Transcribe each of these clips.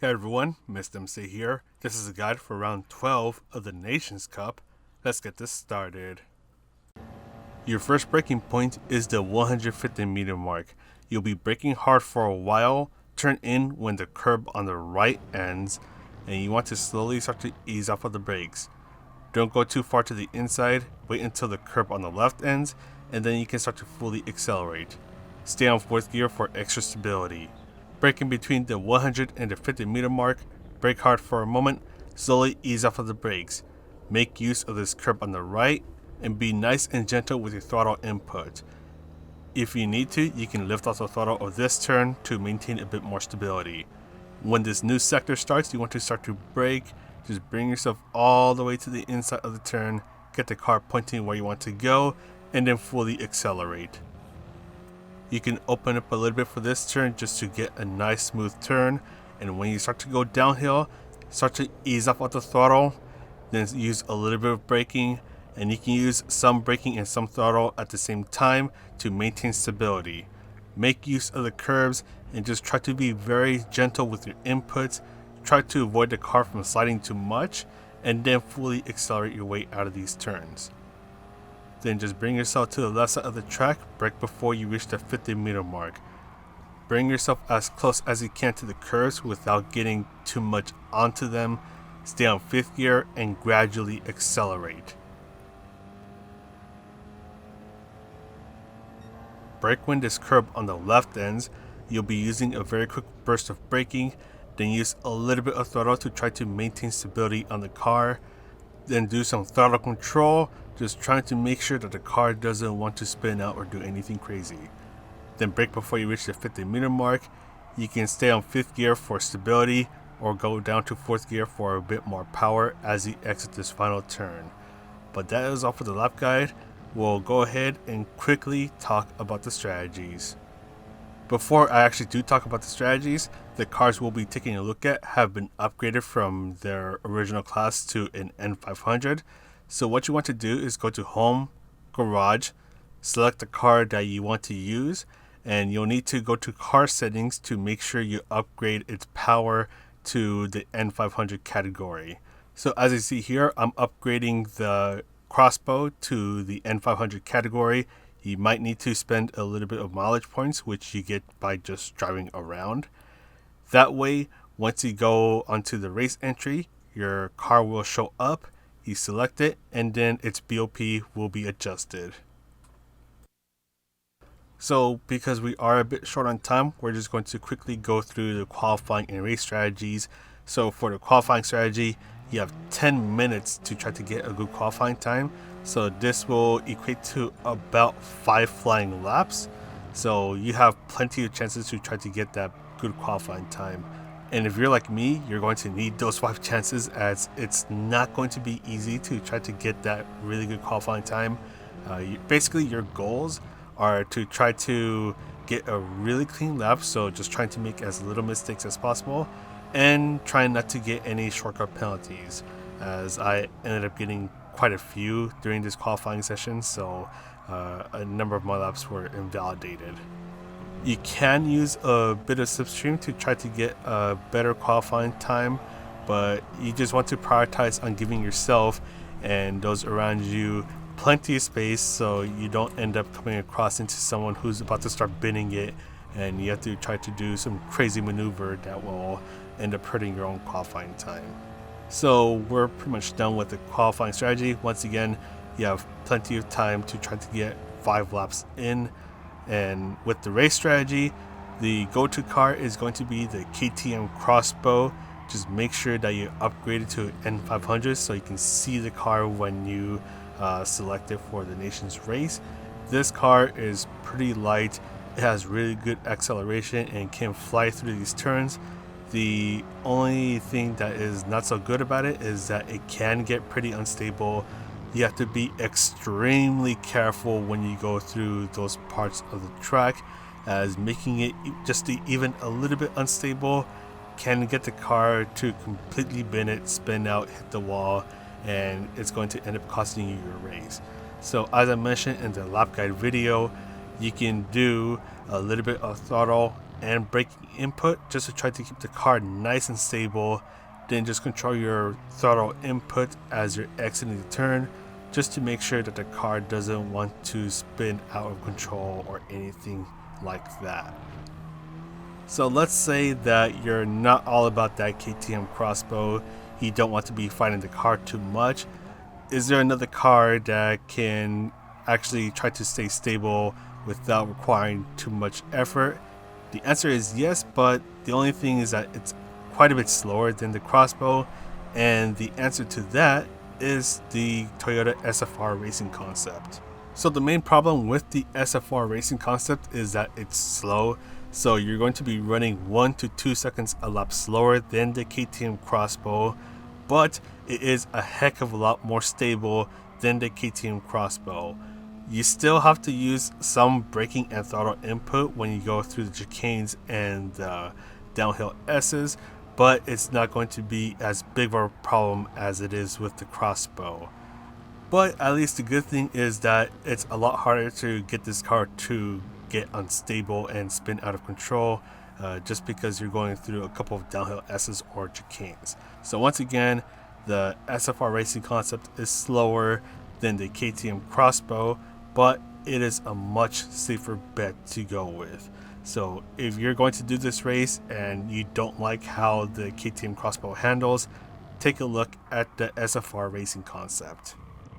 Hey everyone, Mr. MC here. This is a guide for round 12 of the Nations Cup. Let's get this started. Your first braking point is the 150 meter mark. You'll be braking hard for a while, turn in when the curb on the right ends, and you want to slowly start to ease off of the brakes. Don't go too far to the inside, wait until the curb on the left ends, and then you can start to fully accelerate. Stay on 4th gear for extra stability. Brake in between the 100 and the 50 meter mark, brake hard for a moment, slowly ease off of the brakes. Make use of this curb on the right, and be nice and gentle with your throttle input. If you need to, you can lift off the throttle of this turn to maintain a bit more stability. When this new sector starts, you want to start to brake. Just bring yourself all the way to the inside of the turn, get the car pointing where you want to go, and then fully accelerate. You can open up a little bit for this turn just to get a nice smooth turn, and when you start to go downhill, start to ease off of the throttle, then use a little bit of braking, and you can use some braking and some throttle at the same time to maintain stability. Make use of the curbs and just try to be very gentle with your inputs. Try to avoid the car from sliding too much, and then fully accelerate your way out of these turns. Then just bring yourself to the left side of the track, brake before you reach the 50 meter mark. Bring yourself as close as you can to the curves without getting too much onto them. Stay on 5th gear and gradually accelerate. Brake when this curb on the left ends. You'll be using a very quick burst of braking, then use a little bit of throttle to try to maintain stability on the car. Then do some throttle control, just trying to make sure that the car doesn't want to spin out or do anything crazy. Then brake before you reach the 50 meter mark. You can stay on 5th gear for stability or go down to 4th gear for a bit more power as you exit this final turn. But that is all for the lap guide. We'll go ahead and quickly talk about the strategies. Before I actually do talk about the strategies, the cars we'll be taking a look at have been upgraded from their original class to an N500. So what you want to do is go to Home, Garage, select the car that you want to use, and you'll need to go to car settings to make sure you upgrade its power to the N500 category. So as you see here, I'm upgrading the crossbow to the N500 category. You might need to spend a little bit of mileage points, which you get by just driving around. That way, once you go onto the race entry, your car will show up, you select it, and then its BOP will be adjusted. So because we are a bit short on time, we're just going to quickly go through the qualifying and race strategies. So for the qualifying strategy, you have 10 minutes to try to get a good qualifying time. So this will equate to about 5 flying laps. So you have plenty of chances to try to get that good qualifying time. And if you're like me, you're going to need those 5 chances, as it's not going to be easy to try to get that really good qualifying time. Basically, your goals are to try to get a really clean lap. So just trying to make as little mistakes as possible and trying not to get any shortcut penalties, as I ended up getting quite a few during this qualifying session, so a number of my laps were invalidated. You can use a bit of slipstream to try to get a better qualifying time, but you just want to prioritize on giving yourself and those around you plenty of space so you don't end up coming across into someone who's about to start binning it, and you have to try to do some crazy maneuver that will end up hurting your own qualifying time. So we're pretty much done with the qualifying strategy. Once again, you have plenty of time to try to get 5 laps in. And with the race strategy, the go-to car is going to be the KTM Crossbow. Just make sure that you upgrade it to N500 so you can see the car when you select it for the nation's race. This car is pretty light. It has really good acceleration and can fly through these turns. The only thing that is not so good about it is that it can get pretty unstable. You have to be extremely careful when you go through those parts of the track, as making it just even a little bit unstable can get the car to completely bin it, spin out, hit the wall, and it's going to end up costing you your race. So as I mentioned in the lap guide video, you can do a little bit of throttle and braking input just to try to keep the car nice and stable. Then just control your throttle input as you're exiting the turn, just to make sure that the car doesn't want to spin out of control or anything like that. So let's say that you're not all about that KTM X-Bow, you don't want to be fighting the car too much. Is there another car that can actually try to stay stable without requiring too much effort? The answer is yes, but the only thing is that it's quite a bit slower than the X-Bow, and the answer to that is the Toyota SFR racing concept. So the main problem with the SFR racing concept is that it's slow, so you're going to be running 1 to 2 seconds a lap slower than the KTM X-Bow, but it is a heck of a lot more stable than the KTM X-Bow. You still have to use some braking and throttle input when you go through the chicanes and the downhill S's, but it's not going to be as big of a problem as it is with the X-Bow. But at least the good thing is that it's a lot harder to get this car to get unstable and spin out of control, just because you're going through a couple of downhill S's or chicanes. So once again, the SFR racing concept is slower than the KTM X-Bow, but it is a much safer bet to go with. So if you're going to do this race and you don't like how the KTM X-Bow handles, take a look at the SFR racing concept.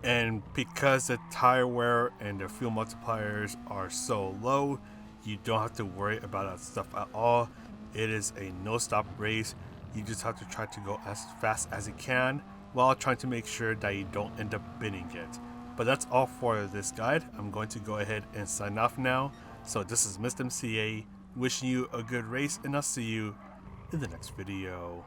And because the tire wear and the fuel multipliers are so low, you don't have to worry about that stuff at all. It is a no-stop race. You just have to try to go as fast as you can while trying to make sure that you don't end up binning it. But that's all for this guide. I'm going to go ahead and sign off now. So this is Mr. MCA wishing you a good race, and I'll see you in the next video.